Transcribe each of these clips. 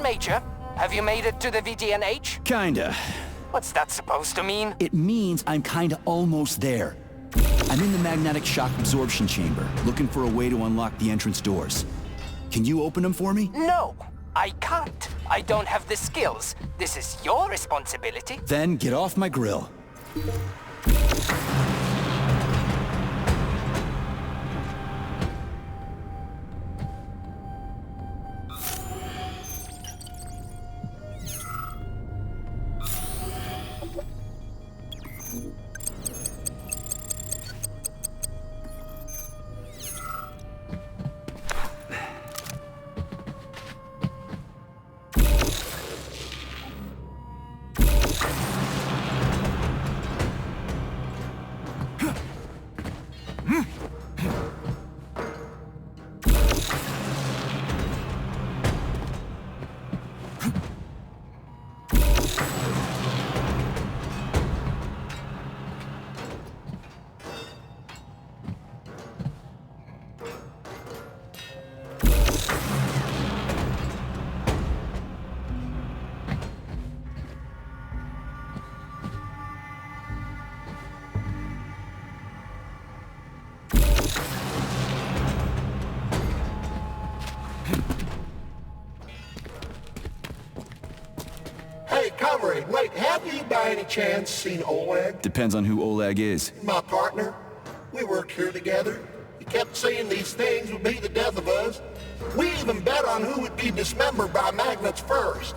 Major, have you made it to the VDNH? Kinda. What's that supposed to mean? It means I'm kinda almost there. I'm in the magnetic shock absorption chamber, looking for a way to unlock the entrance doors. Can you open them for me? No, I can't. I don't have the skills. This is your responsibility. Then get off my grill. Hey, comrade, wait, have you by any chance seen Oleg? Depends on who Oleg is. My partner. We worked here together. He kept saying these things would be the death of us. We even bet on who would be dismembered by magnets first.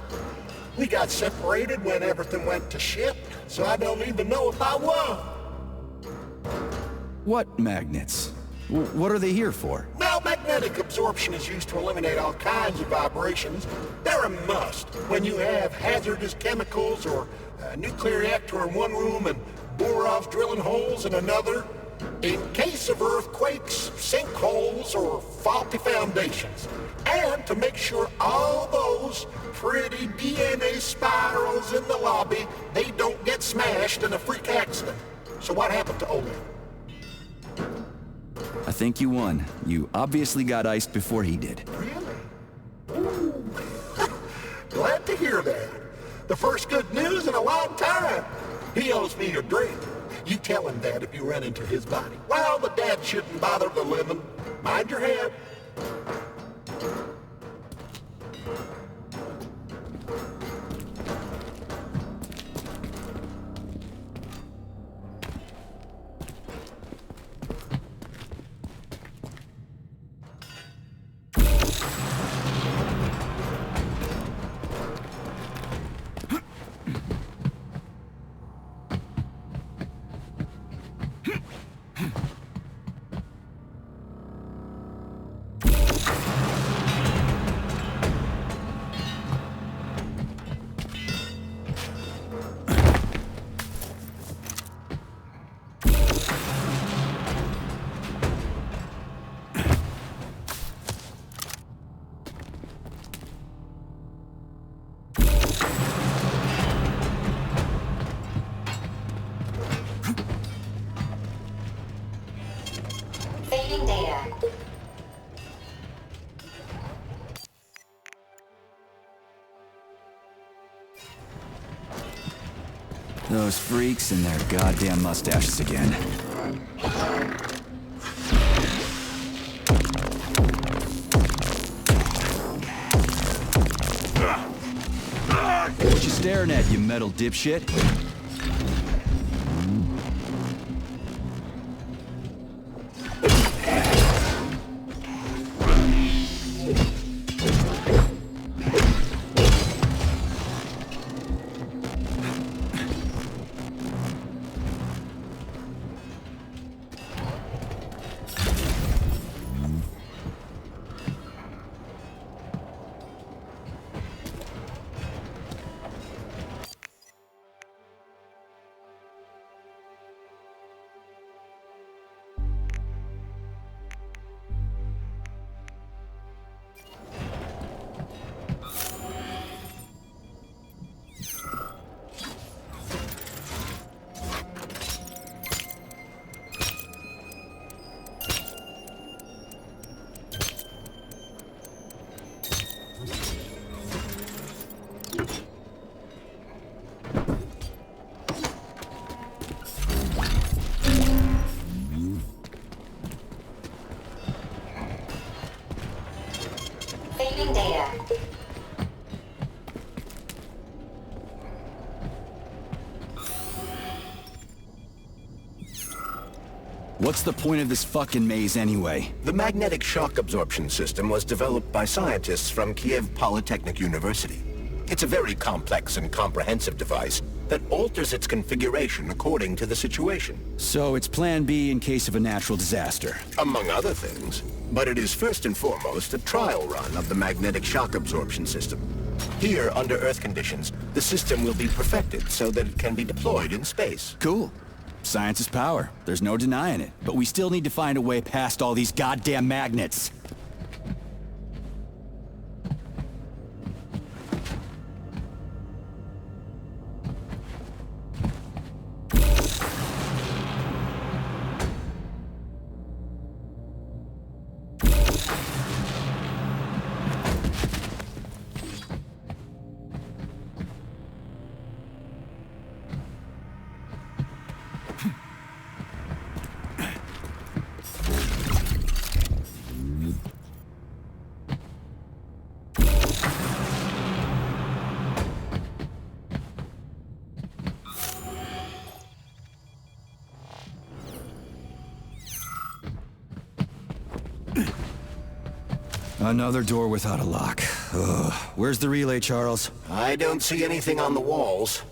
We got separated when everything went to shit, so I don't even know if I won. What magnets? What are they here for? Well, magnetic absorption is used to eliminate all kinds of vibrations. They're a must when you have hazardous chemicals or a nuclear reactor in one room and Borov's drilling holes in another. In case of earthquakes, sinkholes, or faulty foundations. And to make sure all those pretty DNA spirals in the lobby, they don't get smashed in a freak accident. So what happened to Oleg? I think you won. You obviously got iced before he did. Really? Ooh. Glad to hear that. The first good news in a long time. He owes me a drink. You tell him that if you run into his body. Well, the dad shouldn't bother the living. Mind your head. Saving data. Those freaks and their goddamn mustaches again. What you staring at, you metal dipshit? Saving data. What's the point of this fucking maze anyway? The magnetic shock absorption system was developed by scientists from Kiev Polytechnic University. It's a very complex and comprehensive device that alters its configuration according to the situation. So it's plan B in case of a natural disaster. Among other things. But it is first and foremost a trial run of the magnetic shock absorption system. Here, under Earth conditions, the system will be perfected so that it can be deployed in space. Cool. Science is power. There's no denying it. But we still need to find a way past all these goddamn magnets. Another door without a lock. Ugh. Where's the relay, Charles? I don't see anything on the walls.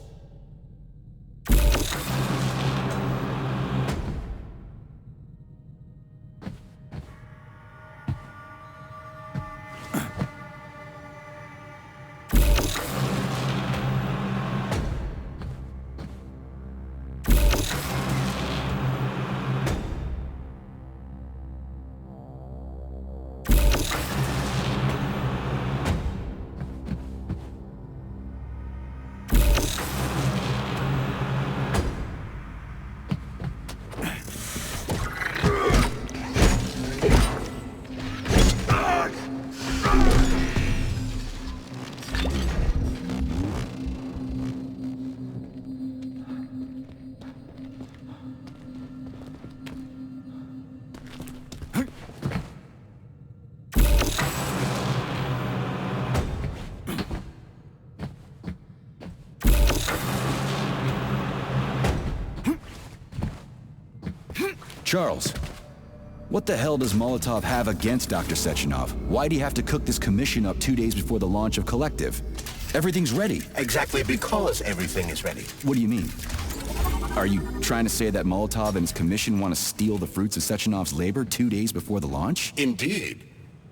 Charles, what the hell does Molotov have against Dr. Sechenov? Why'd he have to cook this commission up 2 days before the launch of Collective? Everything's ready. Exactly because everything is ready. What do you mean? Are you trying to say that Molotov and his commission want to steal the fruits of Sechenov's labor 2 days before the launch? Indeed.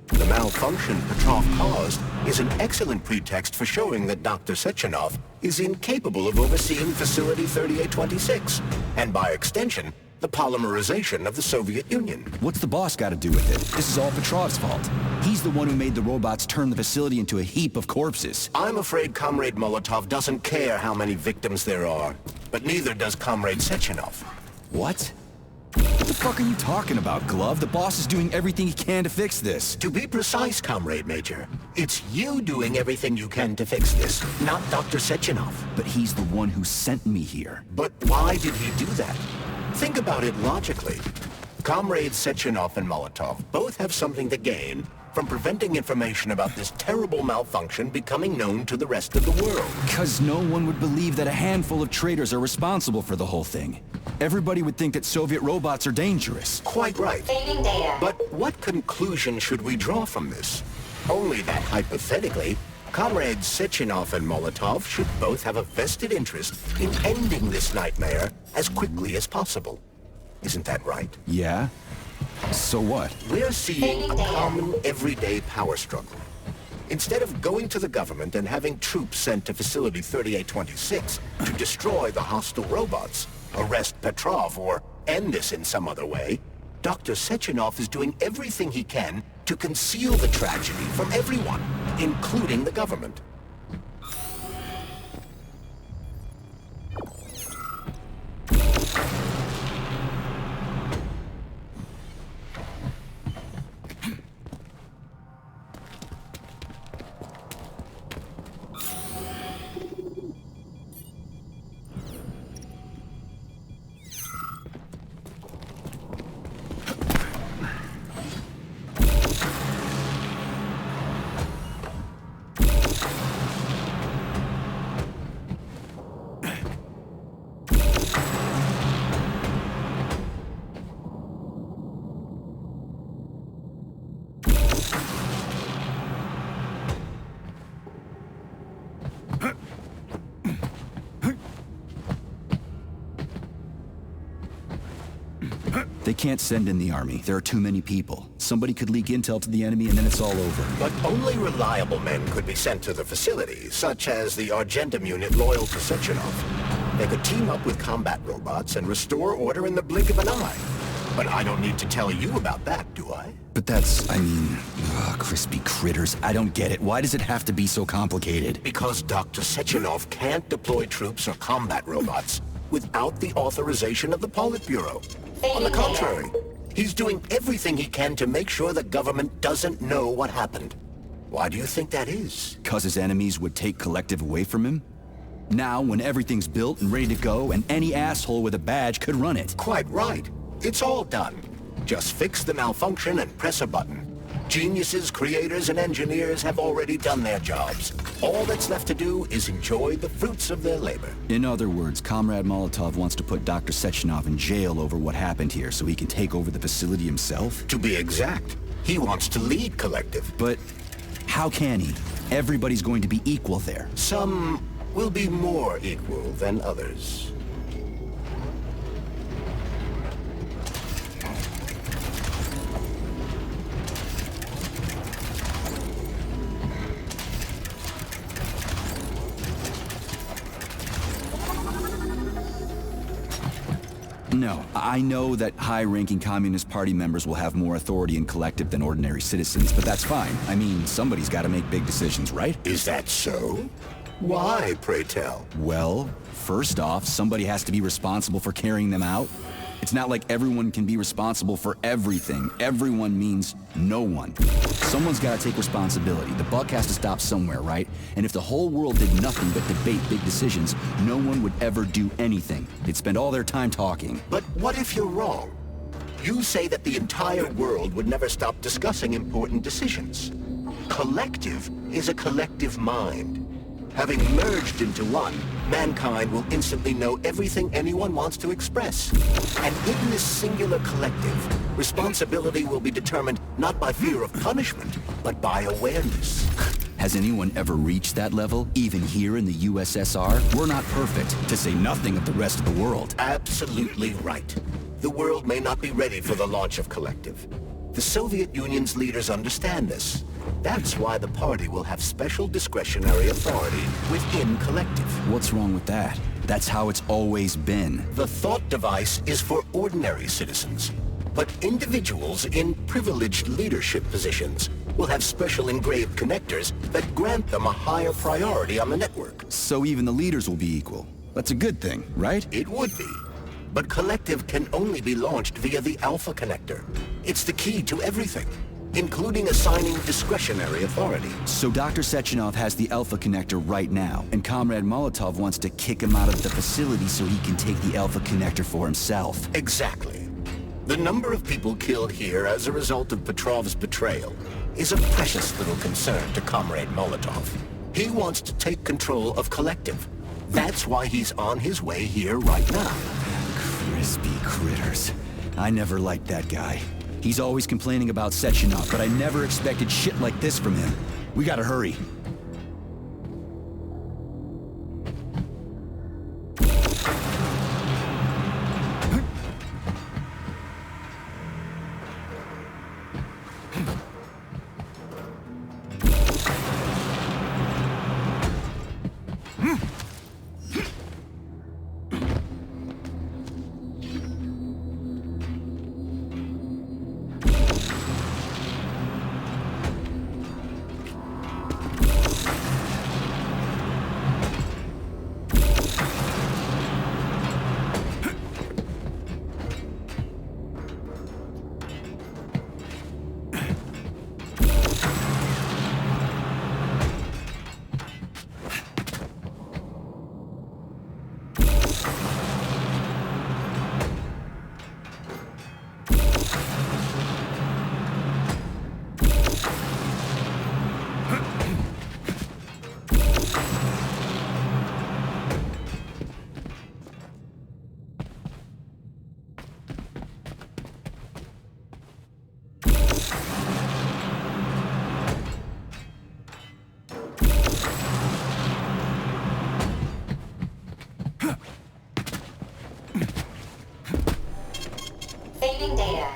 The malfunction Petrov caused is an excellent pretext for showing that Dr. Sechenov is incapable of overseeing Facility 3826, and by extension, the polymerization of the Soviet Union. What's the boss got to do with it? This is all Petrov's fault. He's the one who made the robots turn the facility into a heap of corpses. I'm afraid Comrade Molotov doesn't care how many victims there are, but neither does Comrade Sechenov. What? What the fuck are you talking about, Glove? The boss is doing everything he can to fix this. To be precise, Comrade Major, it's you doing everything you can to fix this, not Dr. Sechenov. But he's the one who sent me here. But why did he do that? Think about it logically. Comrades Sechenov and Molotov both have something to gain from preventing information about this terrible malfunction becoming known to the rest of the world. Because no one would believe that a handful of traitors are responsible for the whole thing. Everybody would think that Soviet robots are dangerous. Quite right. Saving data. But what conclusion should we draw from this? Only that, hypothetically, Comrades Sechenov and Molotov should both have a vested interest in ending this nightmare as quickly as possible. Isn't that right? Yeah? So what? We're seeing a common, everyday power struggle. Instead of going to the government and having troops sent to Facility 3826 to destroy the hostile robots, arrest Petrov, or end this in some other way, Dr. Sechenov is doing everything he can to conceal the tragedy from everyone, including the government. They can't send in the army. There are too many people. Somebody could leak intel to the enemy and then it's all over. But only reliable men could be sent to the facility, such as the Argentum unit loyal to Sechenov. They could team up with combat robots and restore order in the blink of an eye. But I don't need to tell you about that, do I? But that's, I mean, crispy critters. I don't get it. Why does it have to be so complicated? Because Dr. Sechenov can't deploy troops or combat robots without the authorization of the Politburo. On the contrary, he's doing everything he can to make sure the government doesn't know what happened. Why do you think that is? 'Cause his enemies would take Collective away from him? Now, when everything's built and ready to go, and any asshole with a badge could run it. Quite right. It's all done. Just fix the malfunction and press a button. Geniuses, creators, and engineers have already done their jobs. All that's left to do is enjoy the fruits of their labor. In other words, Comrade Molotov wants to put Dr. Sechenov in jail over what happened here so he can take over the facility himself? To be exact, he wants to lead Collective. But how can he? Everybody's going to be equal there. Some will be more equal than others. No, I know that high-ranking Communist Party members will have more authority in Collective than ordinary citizens, but that's fine. I mean, somebody's got to make big decisions, right? Is that so? Why, pray tell? Well, first off, somebody has to be responsible for carrying them out. It's not like everyone can be responsible for everything. Everyone means no one. Someone's got to take responsibility. The buck has to stop somewhere, right? And if the whole world did nothing but debate big decisions, no one would ever do anything. They'd spend all their time talking. But what if you're wrong? You say that the entire world would never stop discussing important decisions. Collective is a collective mind. Having merged into one, mankind will instantly know everything anyone wants to express. And in this singular collective, responsibility will be determined not by fear of punishment, but by awareness. Has anyone ever reached that level, even here in the USSR? We're not perfect, to say nothing of the rest of the world. Absolutely right. The world may not be ready for the launch of Collective. The Soviet Union's leaders understand this. That's why the party will have special discretionary authority within Collective. What's wrong with that? That's how it's always been. The thought device is for ordinary citizens, but individuals in privileged leadership positions will have special engraved connectors that grant them a higher priority on the network. So even the leaders will be equal. That's a good thing, right? It would be. But Collective can only be launched via the Alpha Connector. It's the key to everything, including assigning discretionary authority. So Dr. Sechenov has the Alpha Connector right now, and Comrade Molotov wants to kick him out of the facility so he can take the Alpha Connector for himself. Exactly. The number of people killed here as a result of Petrov's betrayal is a precious little concern to Comrade Molotov. He wants to take control of Collective. That's why he's on his way here right now. Crispy critters. I never liked that guy. He's always complaining about Sechenov, but I never expected shit like this from him. We gotta hurry. Saving data.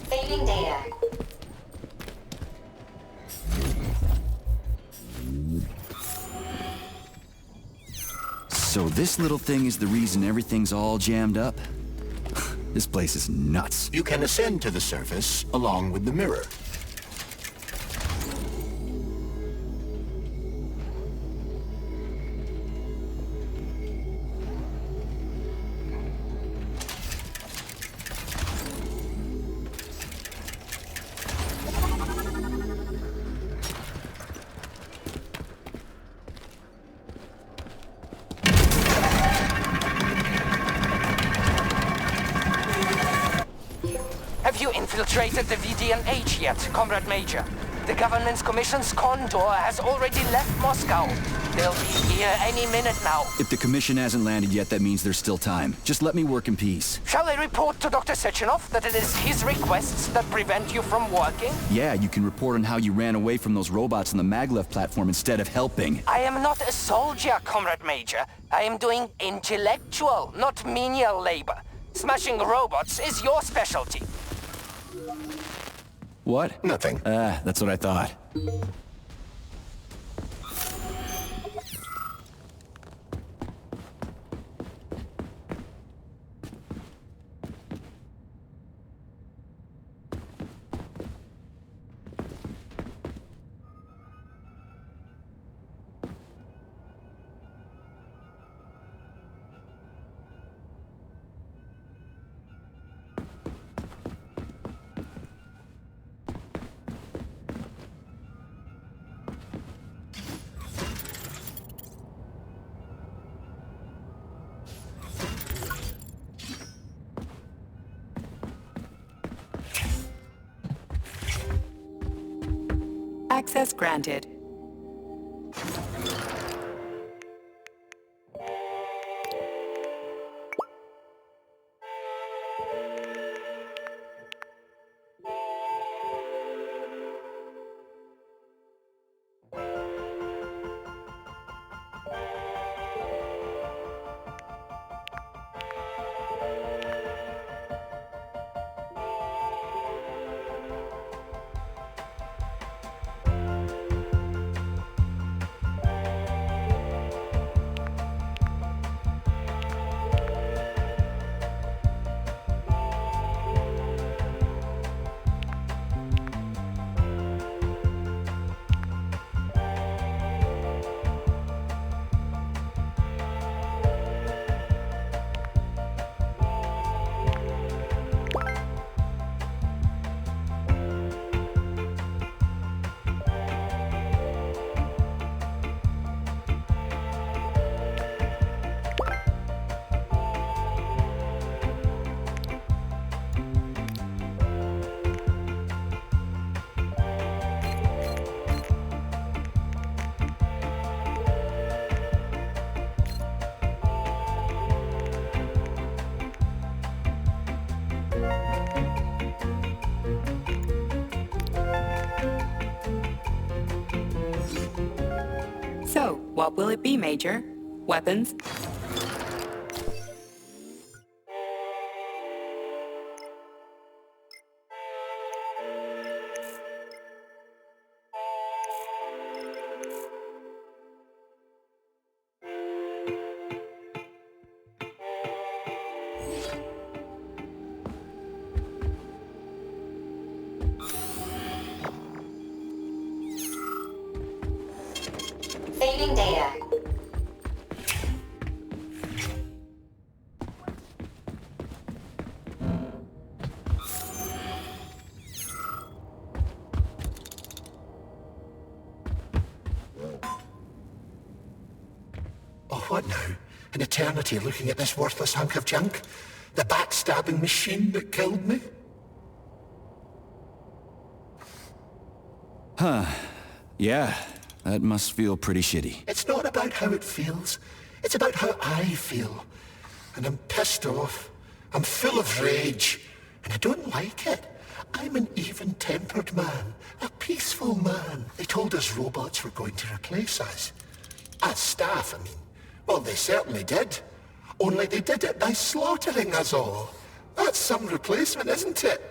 Saving data. So this little thing is the reason everything's all jammed up? This place is nuts. You can ascend to the surface along with the mirror. Have you infiltrated the VDNH yet, Comrade Major? The government's commission's Condor has already left Moscow. They'll be here any minute now. If the commission hasn't landed yet, that means there's still time. Just let me work in peace. Shall I report to Dr. Sechenov that it is his requests that prevent you from working? Yeah, you can report on how you ran away from those robots on the Maglev platform instead of helping. I am not a soldier, Comrade Major. I am doing intellectual, not menial labor. Smashing robots is your specialty. What? Nothing. That's what I thought. Access granted. So, what will it be, Major? Weapons? Saving data. Oh, what now? An eternity looking at this worthless hunk of junk? The backstabbing machine that killed me? Yeah, that must feel pretty shitty. It's not about how it feels. It's about how I feel. And I'm pissed off. I'm full of rage. And I don't like it. I'm an even-tempered man. A peaceful man. They told us robots were going to replace us. As staff, I mean. Well, they certainly did. Only they did it by slaughtering us all. That's some replacement, isn't it?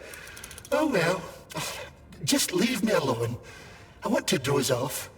Oh well. Just leave me alone. I want to doze off.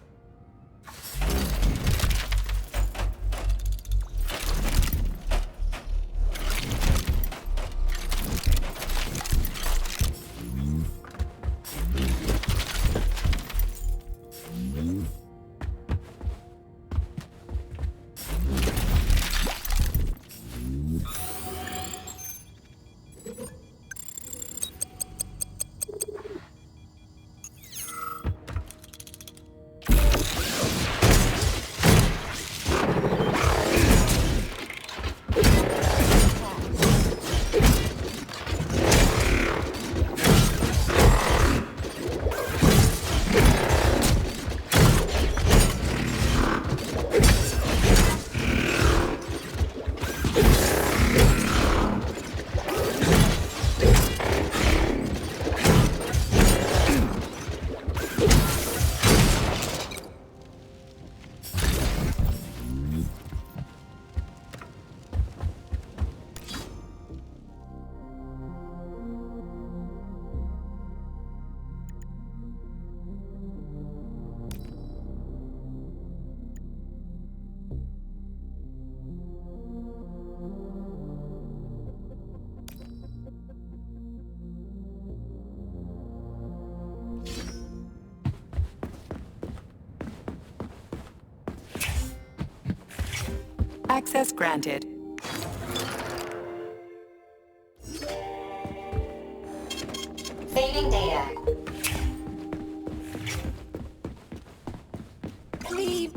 Access granted. Saving data. Please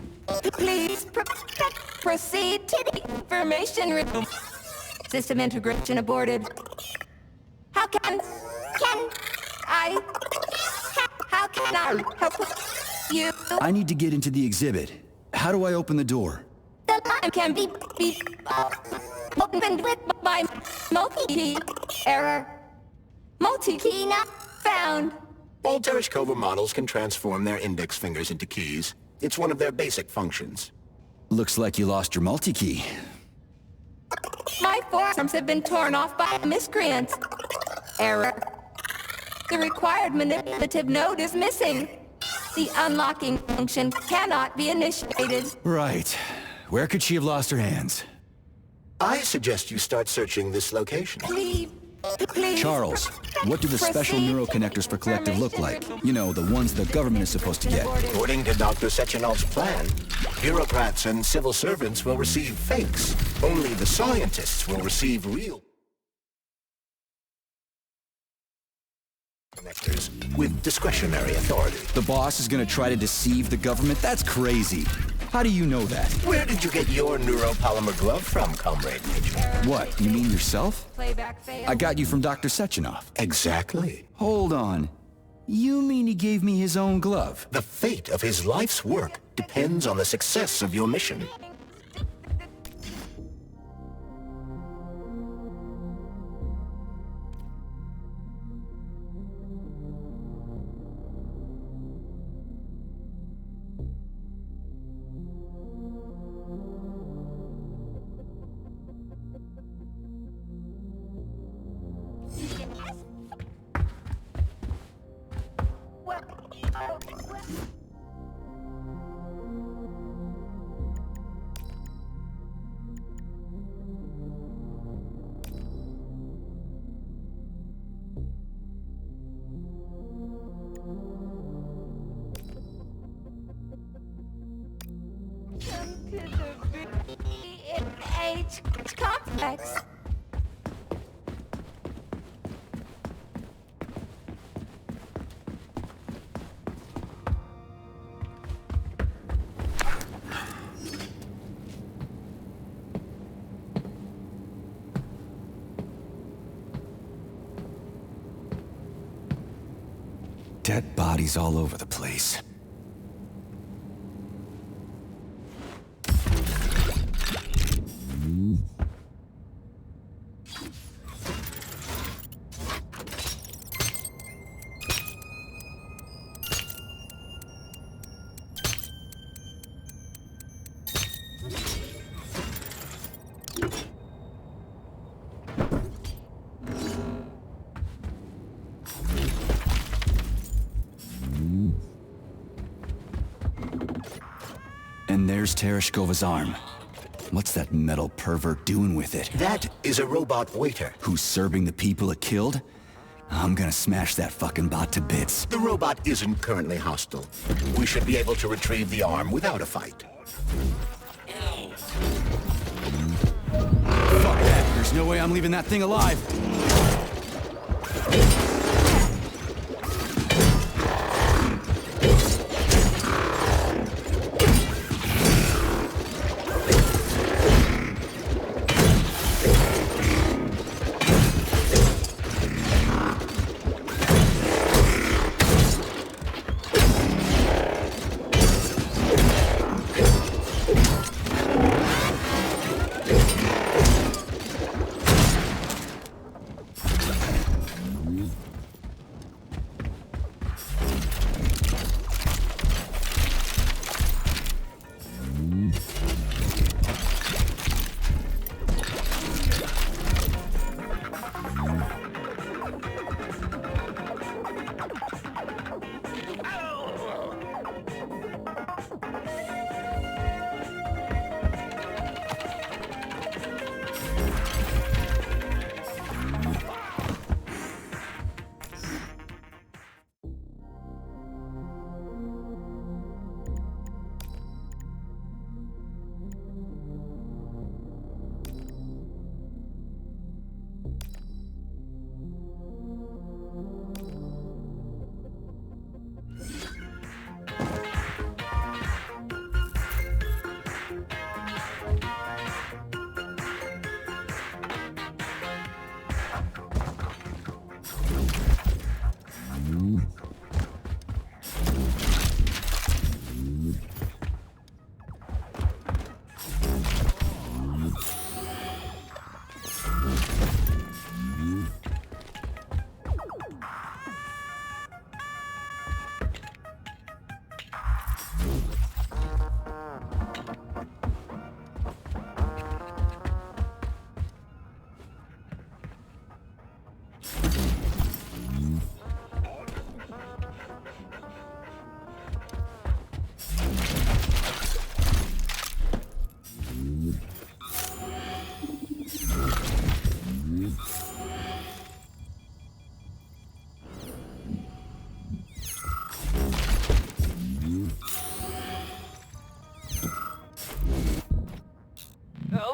proceed to the information room. System integration aborted. How can I help you? I need to get into the exhibit. How do I open the door? The line can be opened with my multi-key. Error. Multi-key not found. All Tereshkova models can transform their index fingers into keys. It's one of their basic functions. Looks like you lost your multi-key. My forearms have been torn off by miscreants. Error. The required manipulative node is missing. The unlocking function cannot be initiated. Right. Where could she have lost her hands? I suggest you start searching this location. Please. Charles, what do the special Proceed. neuroconnectors for Collective look like? You know, the ones the government is supposed to get. According to Dr. Sechenov's plan, bureaucrats and civil servants will receive fakes. Only the scientists will receive real connectors with discretionary authority. The boss is gonna try to deceive the government? That's crazy. How do you know that? Where did you get your neuropolymer glove from, Comrade Major? What, you mean yourself? Playback failed. I got you from Dr. Sechenov. Exactly. Hold on. You mean he gave me his own glove? The fate of his life's work depends on the success of your mission. To the B&H complex. Dead bodies all over the place. And there's Tereshkova's arm. What's that metal pervert doing with it? That is a robot waiter. Who's serving the people it killed? I'm gonna smash that fucking bot to bits. The robot isn't currently hostile. We should be able to retrieve the arm without a fight. Fuck that. There's no way I'm leaving that thing alive.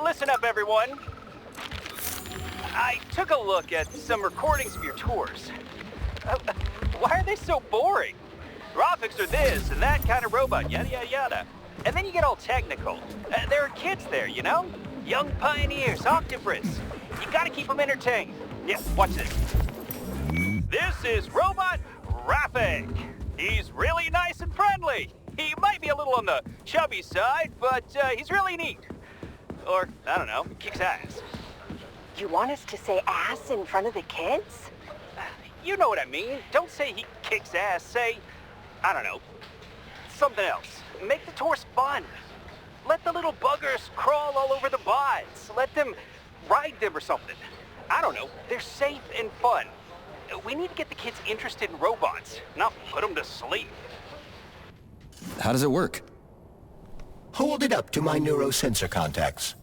Listen up, everyone. I took a look at some recordings of your tours. Why are they so boring? Graphics are this and that kind of robot, yada, yada, yada. And then you get all technical. There are kids there, you know? Young pioneers, Octopus. You gotta keep them entertained. Yeah, watch this. This is Robot Rafik. He's really nice and friendly. He might be a little on the chubby side, but he's really neat. Or, I don't know, kicks ass. You want us to say ass in front of the kids? You know what I mean. Don't say he kicks ass. Say, I don't know, something else. Make the tours fun. Let the little buggers crawl all over the bots. Let them ride them or something. I don't know. They're safe and fun. We need to get the kids interested in robots, not put them to sleep. How does it work? Hold it up to my neurosensor contacts.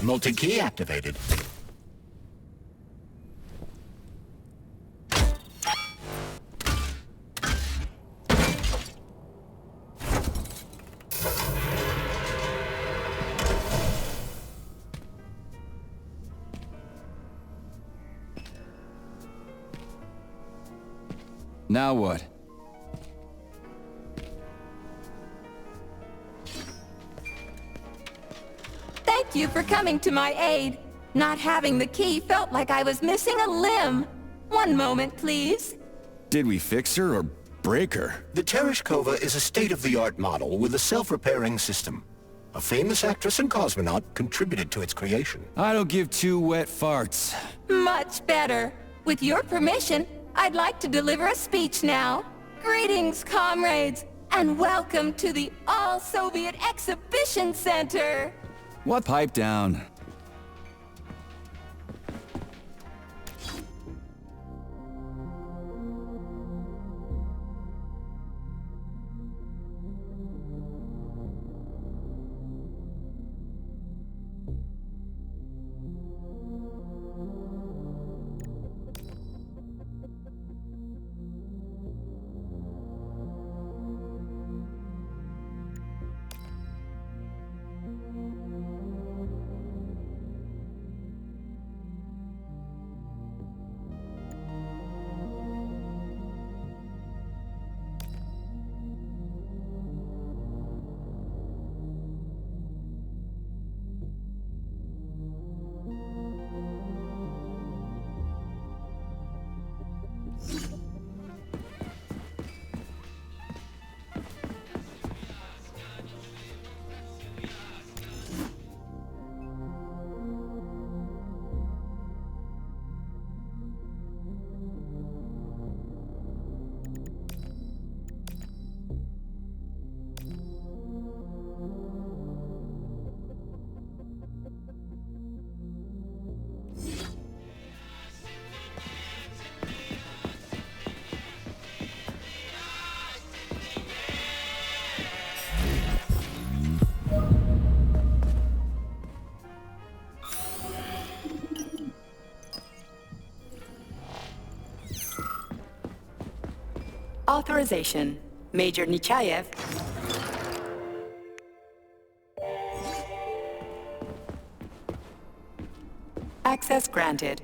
Multi-key activated. Now what? Thank you for coming to my aid. Not having the key felt like I was missing a limb. One moment, please. Did we fix her or break her? The Tereshkova is a state-of-the-art model with a self-repairing system. A famous actress and cosmonaut contributed to its creation. I don't give two wet farts. Much better. With your permission, I'd like to deliver a speech now. Greetings, comrades, and welcome to the All-Soviet Exhibition Center. What? Pipe down. Authorization. Major Nechayev. Access granted.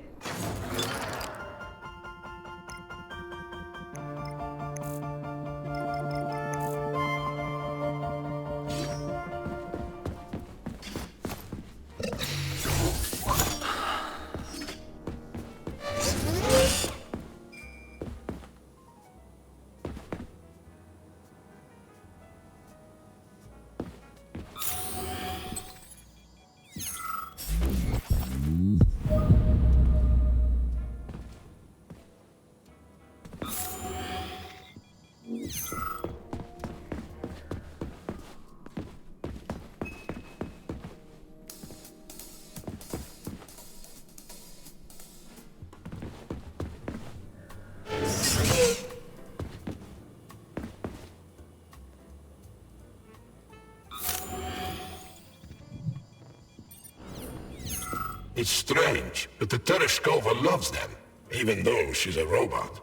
It's strange, but the Tereshkova loves them, even though she's a robot.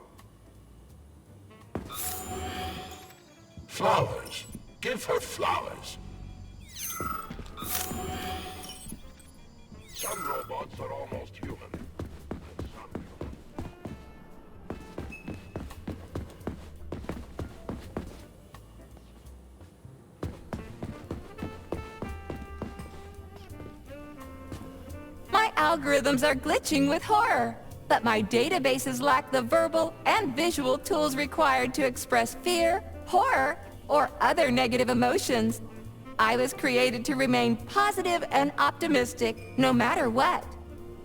Flowers. Give her flowers. Some robots are almost human. And some My algorithms are glitching with horror, but my databases lack the verbal and visual tools required to express fear, horror, or other negative emotions. I was created to remain positive and optimistic, no matter what.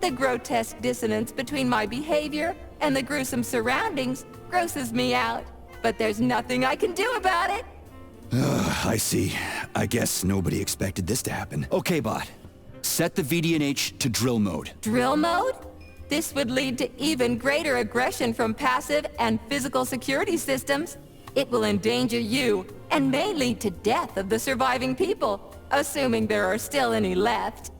The grotesque dissonance between my behavior and the gruesome surroundings grosses me out, but there's nothing I can do about it. I see. I guess nobody expected this to happen. Okay, bot. Set the VDNH to drill mode. Drill mode? This would lead to even greater aggression from passive and physical security systems. It will endanger you, and may lead to death of the surviving people, assuming there are still any left.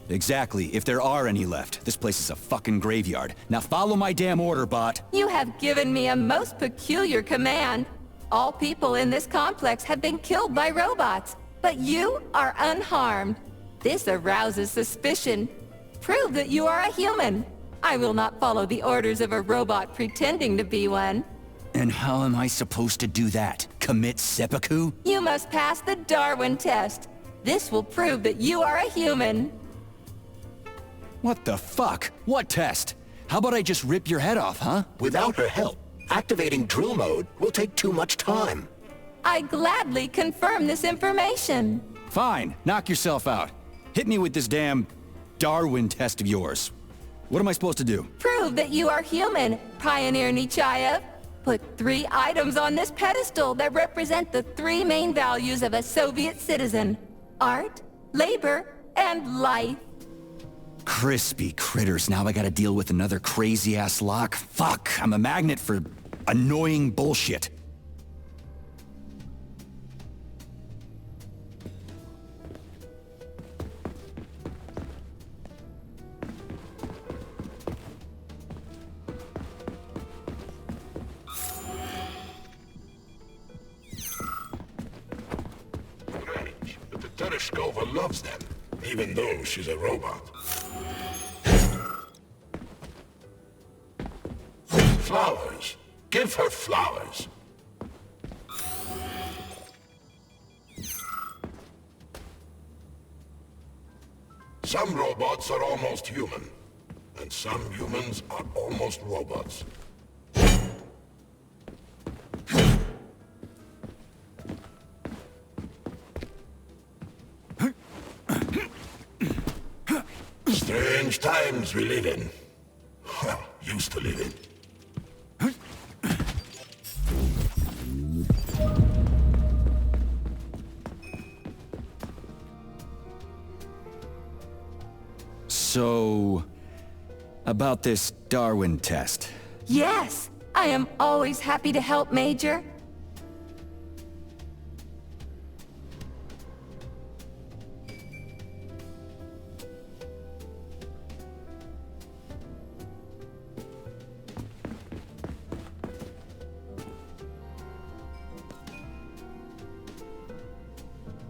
Exactly, if there are any left. This place is a fucking graveyard. Now follow my damn order, bot. You have given me a most peculiar command. All people in this complex have been killed by robots, but you are unharmed. This arouses suspicion. Prove that you are a human. I will not follow the orders of a robot pretending to be one. And how am I supposed to do that? Commit seppuku? You must pass the Darwin test. This will prove that you are a human. What the fuck? What test? How about I just rip your head off, huh? Without her help, activating drill mode will take too much time. I gladly confirm this information. Fine, knock yourself out. Hit me with this damn Darwin test of yours. What am I supposed to do? Prove that you are human, Pioneer Nechayev. Put 3 items on this pedestal that represent the 3 main values of a Soviet citizen: art, labor, and life. Crispy critters, now I gotta deal with another crazy-ass lock? Fuck, I'm a magnet for annoying bullshit. Strange, but the Tereshkova loves them, even though she's a robot. Flowers. Give her flowers. Some robots are almost human, and some humans are almost robots. Strange times we live in. Well, used to live in. So, about this Darwin test. Yes, I am always happy to help, Major.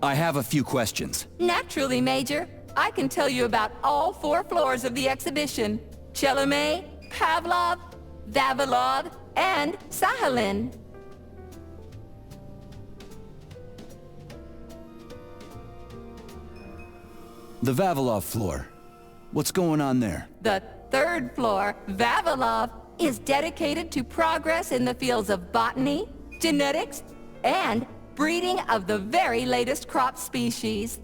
I have a few questions. Naturally, Major. I can tell you about all 4 floors of the exhibition. Chelomey, Pavlov, Vavilov, and Sakhalin. The Vavilov floor. What's going on there? The 3rd floor, Vavilov, is dedicated to progress in the fields of botany, genetics, and breeding of the very latest crop species.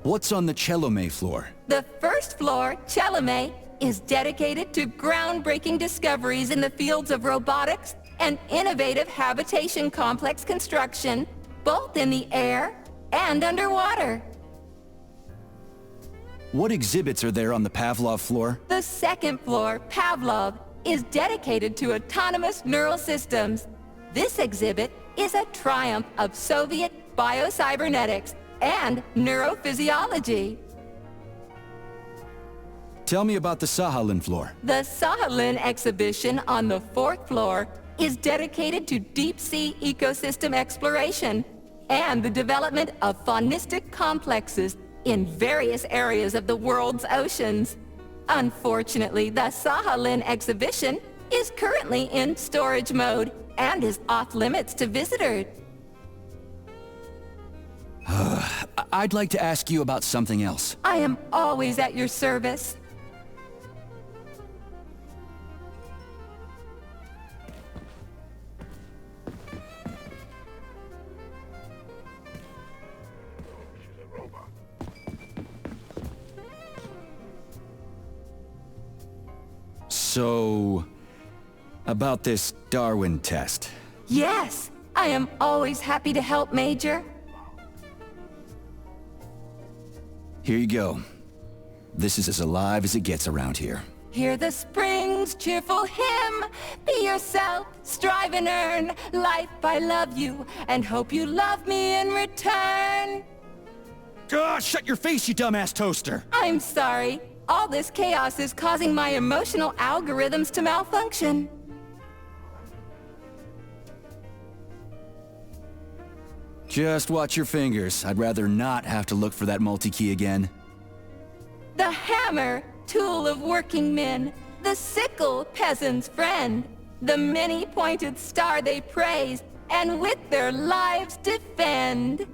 What's on the Chelomey floor? The 1st floor, Chelomey, is dedicated to groundbreaking discoveries in the fields of robotics and innovative habitation complex construction, both in the air and underwater. What exhibits are there on the Pavlov floor? The 2nd floor, Pavlov, is dedicated to autonomous neural systems. This exhibit is a triumph of Soviet biocybernetics and neurophysiology. Tell me about the Sakhalin floor. The Sakhalin exhibition on the 4th floor is dedicated to deep-sea ecosystem exploration and the development of faunistic complexes in various areas of the world's oceans. Unfortunately, the Sakhalin exhibition is currently in storage mode and is off-limits to visitors. I'd like to ask you about something else. I am always at your service. So, about this Darwin test. Yes, I am always happy to help, Major. Here you go. This is as alive as it gets around here. Hear the spring's cheerful hymn. Be yourself, strive and earn. Life, I love you, and hope you love me in return. Shut your face, you dumbass toaster! I'm sorry. All this chaos is causing my emotional algorithms to malfunction. Just watch your fingers. I'd rather not have to look for that multi-key again. The hammer, tool of working men. The sickle, peasant's friend. The many-pointed star they praise, and with their lives defend.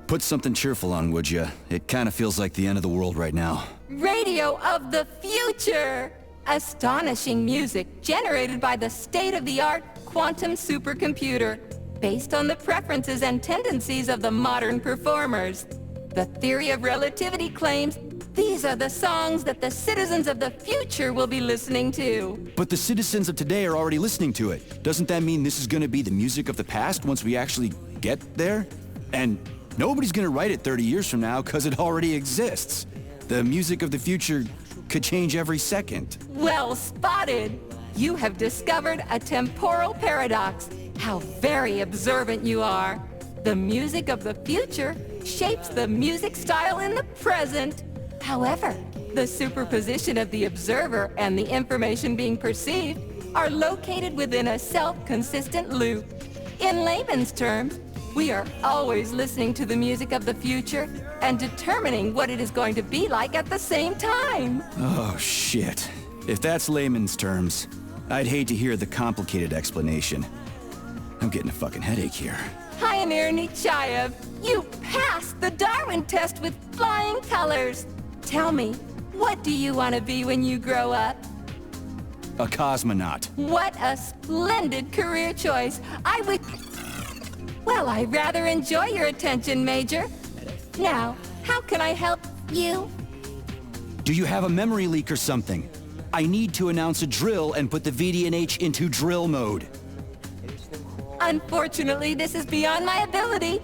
Put something cheerful on, would ya? It kinda feels like the end of the world right now. Radio of the future! Astonishing music generated by the state-of-the-art quantum supercomputer, based on the preferences and tendencies of the modern performers. The theory of relativity claims these are the songs that the citizens of the future will be listening to. But the citizens of today are already listening to it. Doesn't that mean this is gonna be the music of the past once we actually get there? And nobody's gonna write it 30 years from now because it already exists. The music of the future could change every second. Well spotted! You have discovered a temporal paradox. How very observant you are. The music of the future shapes the music style in the present. However, the superposition of the observer and the information being perceived are located within a self-consistent loop. In layman's terms, we are always listening to the music of the future and determining what it is going to be like at the same time. Oh, shit. If that's layman's terms, I'd hate to hear the complicated explanation. I'm getting a fucking headache here. Pioneer Nechayev, you passed the Darwin test with flying colors. Tell me, what do you want to be when you grow up? A cosmonaut. What a splendid career choice. Well, I rather enjoy your attention, Major. Now, how can I help you? Do you have a memory leak or something? I need to announce a drill and put the VDNH into drill mode. Unfortunately, this is beyond my ability,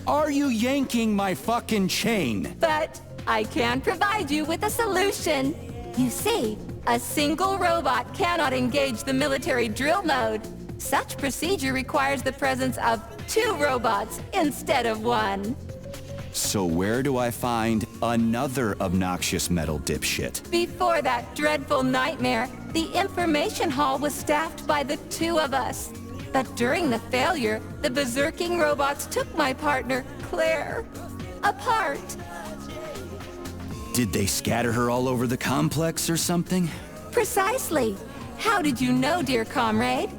Are you yanking my fucking chain? but I can provide you with a solution. You see, a single robot cannot engage the military drill mode. Such procedure requires the presence of 2 robots instead of 1. So where do I find another obnoxious metal dipshit? Before that dreadful nightmare, the information hall was staffed by the two of us. But during the failure, the berserking robots took my partner, Claire, apart. Did they scatter her all over the complex or something? Precisely. How did you know, dear comrade?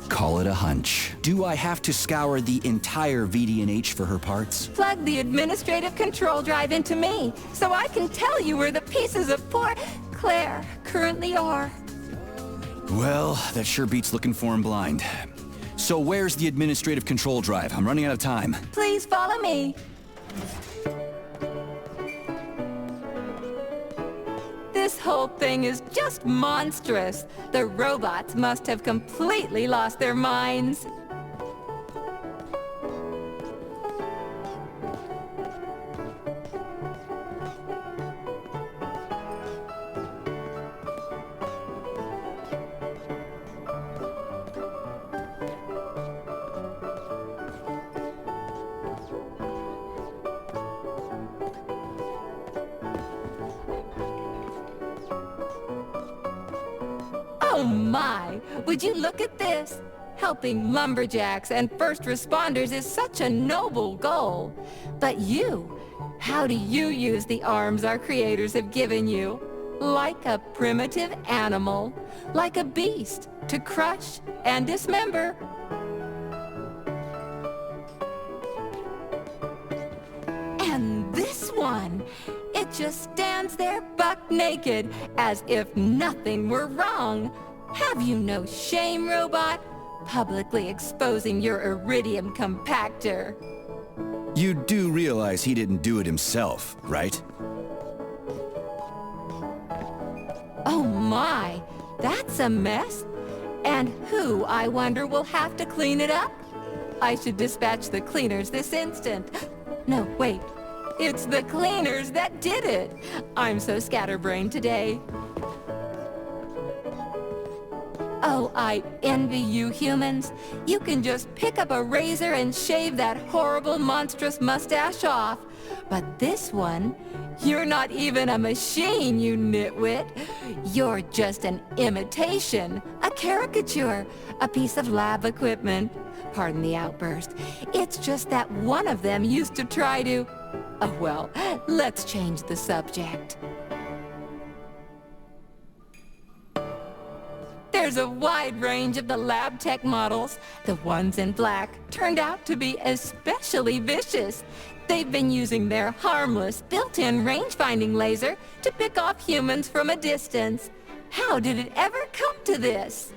Call it a hunch. Do I have to scour the entire VD&H for her parts? Plug the administrative control drive into me, so I can tell you where the pieces of poor Claire currently are. Well, that sure beats looking for him blind. So where's the administrative control drive? I'm running out of time. Please follow me. This whole thing is just monstrous. The robots must have completely lost their minds. Oh my! Would you look at this? Helping lumberjacks and first responders is such a noble goal. But you, how do you use the arms our creators have given you? Like a primitive animal, like a beast, to crush and dismember. And this one, it just stands there buck naked, as if nothing were wrong. Have you no shame, robot? Publicly exposing your iridium compactor. You do realize he didn't do it himself, right? Oh my, that's a mess. And who, I wonder, will have to clean it up? I should dispatch the cleaners this instant. No, wait. It's the cleaners that did it. I'm so scatterbrained today. Oh, I envy you humans. You can just pick up a razor and shave that horrible, monstrous mustache off. But this one, you're not even a machine, you nitwit. You're just an imitation, a caricature, a piece of lab equipment. Pardon the outburst. It's just that one of them used to try to... Oh, well, let's change the subject. There's a wide range of the lab tech models. The ones in black turned out to be especially vicious. They've been using their harmless, built-in range-finding laser to pick off humans from a distance. How did it ever come to this?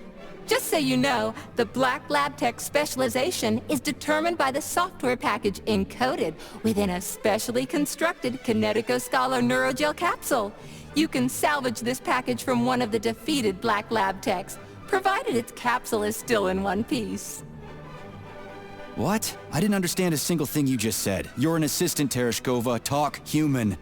Just so you know, the Black Lab Tech specialization is determined by the software package encoded within a specially constructed Kinetico Scholar Neurogel capsule. You can salvage this package from one of the defeated Black Lab Techs, provided its capsule is still in one piece. What? I didn't understand a single thing you just said. You're an assistant, Tereshkova. Talk human.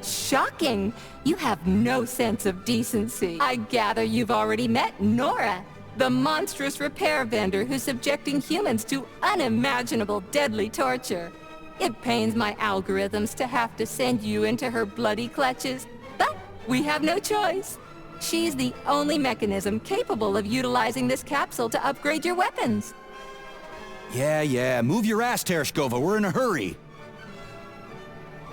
Shocking! You have no sense of decency. I gather you've already met Nora, the monstrous repair vendor who's subjecting humans to unimaginable deadly torture. It pains my algorithms to have to send you into her bloody clutches, but we have no choice. She's the only mechanism capable of utilizing this capsule to upgrade your weapons. Yeah, move your ass, Tereshkova. We're in a hurry.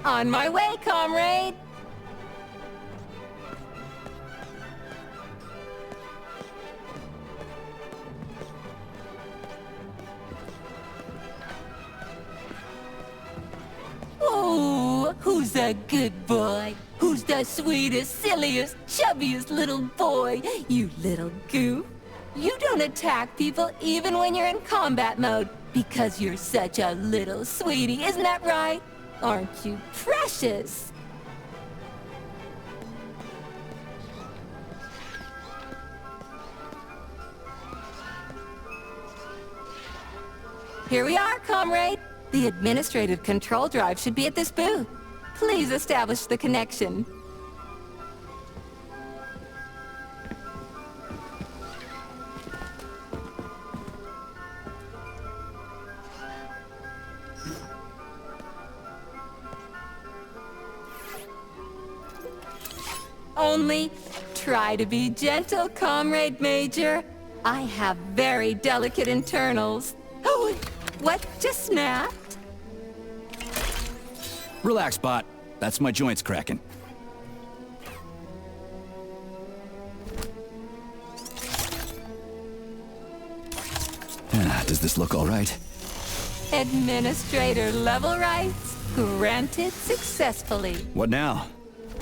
On my way, comrade! Oh, who's a good boy? Who's the sweetest, silliest, chubbiest little boy? You little goof. You don't attack people even when you're in combat mode because you're such a little sweetie, isn't that right? Aren't you precious? Here we are, comrade. The administrative control drive should be at this booth. Please establish the connection. Only try to be gentle, Comrade Major. I have very delicate internals. Oh, what just snapped? Relax, Bot. That's my joints cracking. Does this look all right? Administrator level rights granted successfully. What now?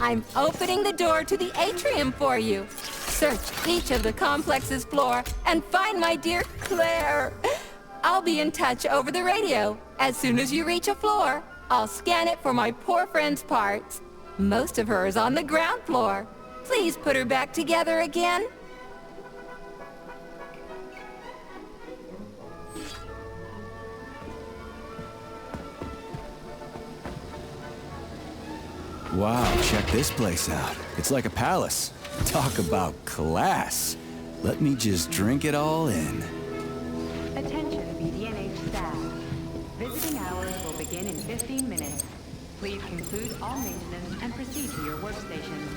I'm opening the door to the atrium for you. Search each of the complex's floor and find my dear Claire. I'll be in touch over the radio. As soon as you reach a floor, I'll scan it for my poor friend's parts. Most of her is on the ground floor. Please put her back together again. Wow, check this place out. It's like a palace. Talk about class. Let me just drink it all in. Attention BDNH staff. Visiting hours will begin in 15 minutes. Please conclude all maintenance and proceed to your workstations.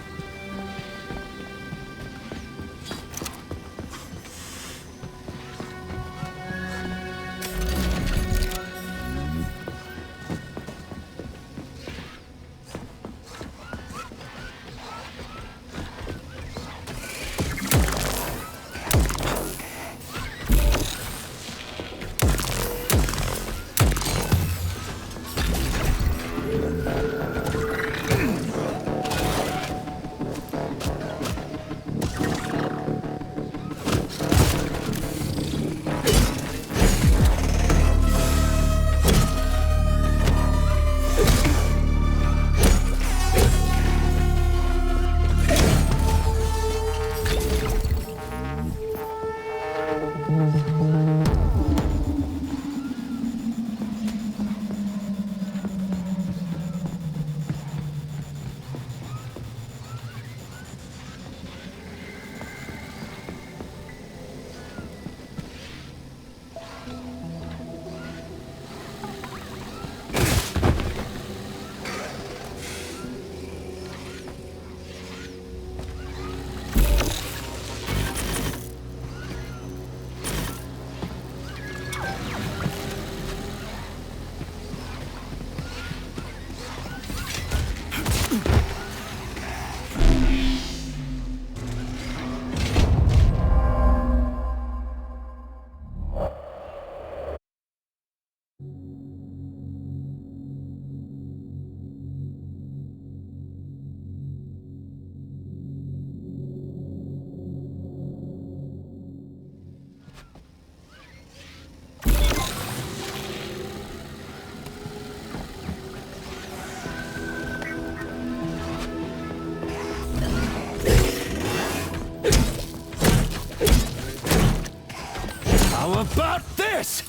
How about this?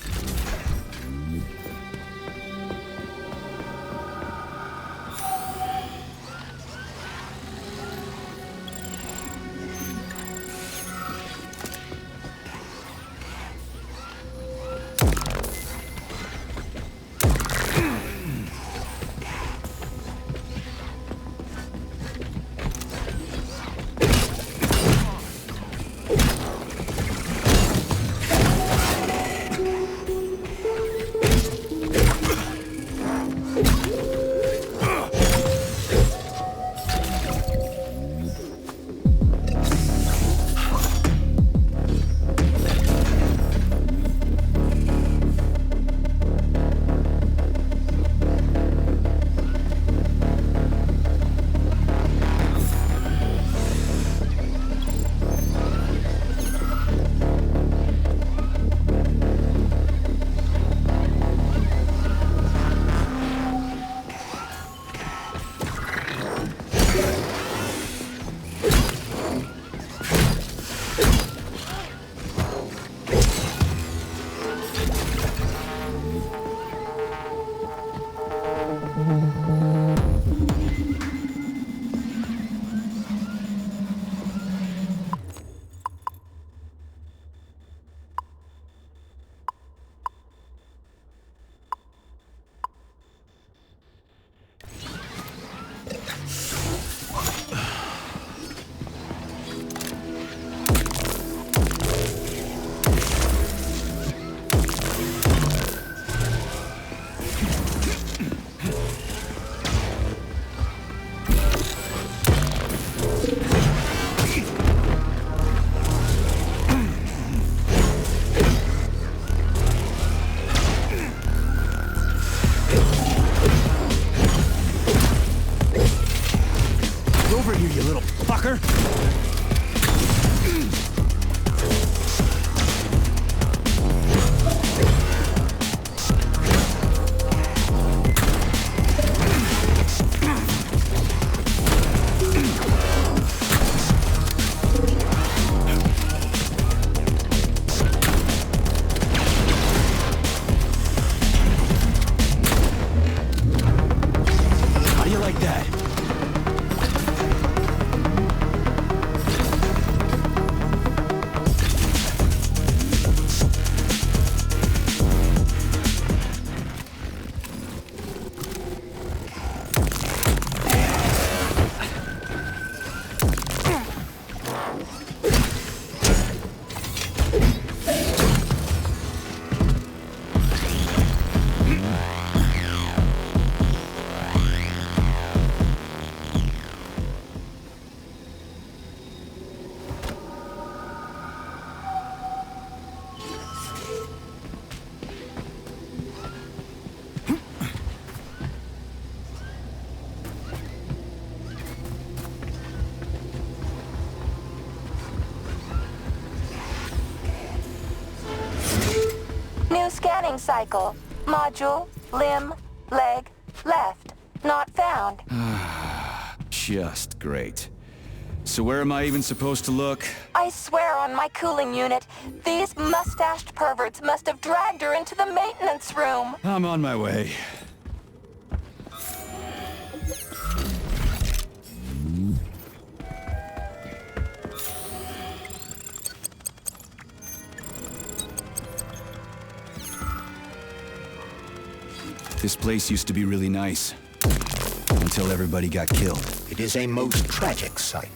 over here, you little fucker! How do you like that? New scanning cycle. Module, limb, leg, left. Not found. Just great. So where am I even supposed to look? I swear on my cooling unit, these mustached perverts must have dragged her into the maintenance room. I'm on my way. This place used to be really nice. Until everybody got killed. It is a most tragic sight.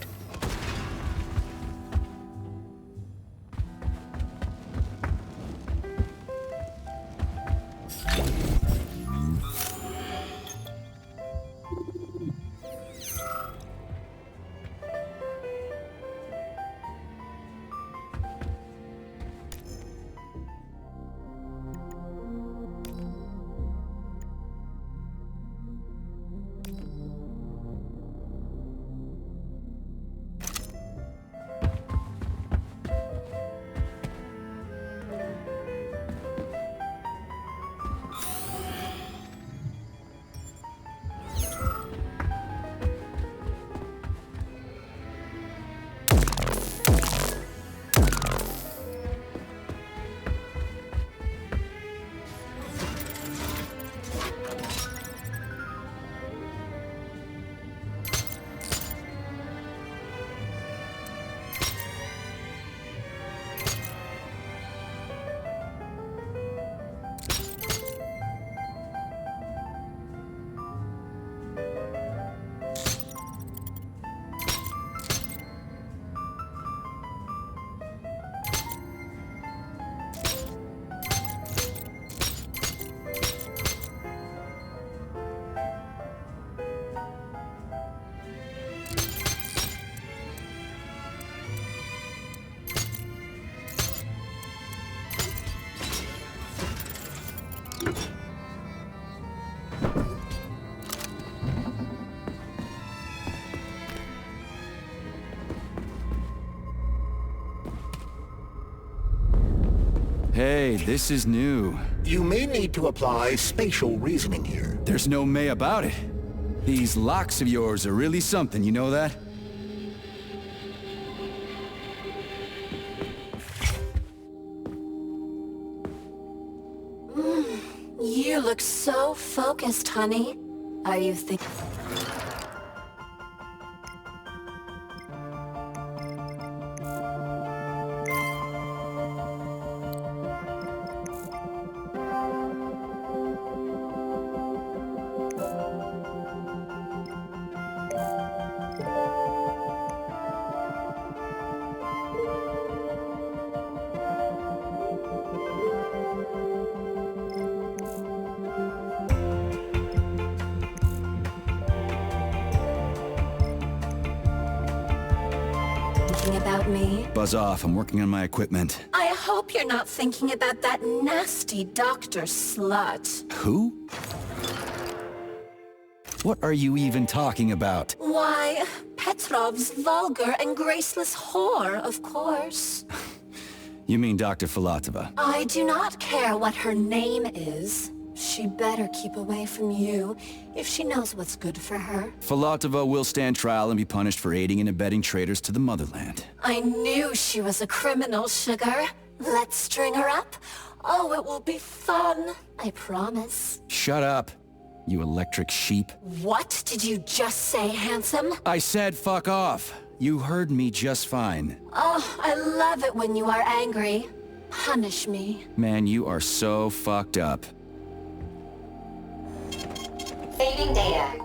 Hey, this is new. You may need to apply spatial reasoning here. There's no may about it. These locks of yours are really something, you know that? You look so focused, honey. Are you thinking... about me? Buzz off, I'm working on my equipment. I hope you're not thinking about that nasty doctor slut. Who? What are you even talking about? Why, Petrov's vulgar and graceless whore, of course. You mean Dr. Filatova? I do not care what her name is. She better keep away from you if she knows what's good for her. Filatova will stand trial and be punished for aiding and abetting traitors to the motherland. I knew she was a criminal, Sugar. Let's string her up. Oh, it will be fun. I promise. Shut up, you electric sheep. What did you just say, handsome? I said fuck off. You heard me just fine. Oh, I love it when you are angry. Punish me. Man, you are so fucked up. Saving data.